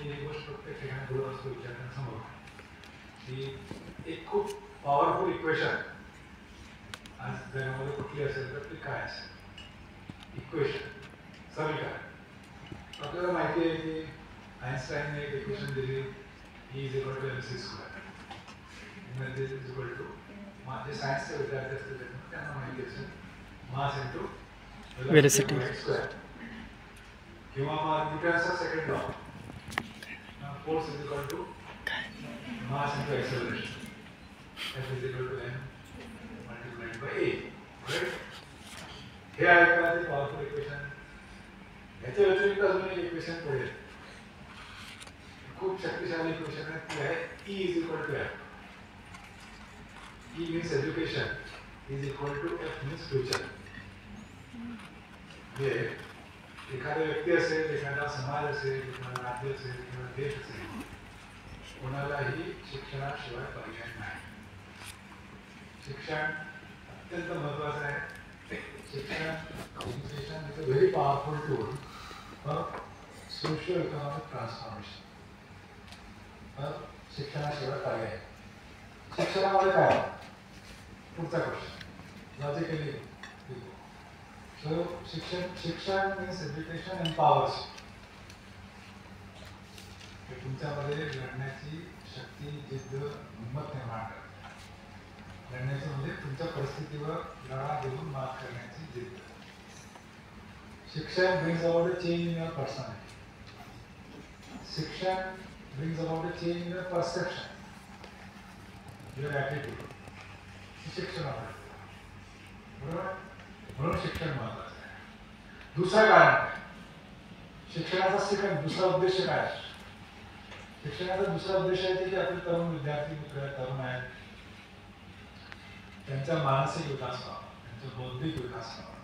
मी एक गोष्ट प्रत्येक ठिकाणी बोलत असतो विद्यार्थ्यांसमोर की एक खूप पॉवरफुल इक्वेशन आज जगामध्ये कुठली असेल तर ती काय असेल इक्वेशन समीकरण आपल्याला माहिती आहे की आइन्स्टाईनने एक इक्वेशन दिली E is equal to mc square energy is equal to जे सायन्सचे विद्यार्थी असतील त्यांना माहिती असेल मास इंटू वेलोसिटी स्क्वेअर किंवा मग न्यूटनचा second law force is equal to mass into acceleration F is equal to m multiplied by a right हे आहे का ते पॉवरफुल इक्वेशन याच्या व्यतिरिक्त अजून एक इक्वेशन पुढे खूप शक्तिशाली इक्वेशन आहे ती आहे E is equal to F E means education is equal to F means future हे एखादा व्यक्ती असेल एखादा समाज असेल एखादा राज्य असेल किंवा देश असेल कोणालाही शिक्षणाशिवाय पर्याय नाही शिक्षण अत्यंत महत्त्वाचं आहे शिक्षण education is a very powerful tool for social economic transformation शिक्षणाशिवाय पर्याय शिक्षणामध्ये काय पुढचा क्वेश्चन लॉजिकली सो शिक्षण मीन्स एज्युकेशन एम्पॉवर्स तुमच्यामध्ये लढण्याची शक्ती जिद्द हिंमत निर्माण करते लढण्याची म्हणजे तुमच्या परिस्थितीवर लढा देऊन मात करण्याची जिद्द शिक्षण brings about a change in your personality शिक्षण brings about a change in your perception your attitude शिक्षण बरोबर म्हणून शिक्षण महत्वाचं आहे दुसरं कारण शिक्षणाचा दुसरा उद्देश काय शिक्षणाचा दुसरा उद्देश आहे की आपले तरुण विद्यार्थी मित्र तरुण आहेत त्यांचा मानसिक विकास व्हावा त्यांचा बौद्धिक विकास व्हावा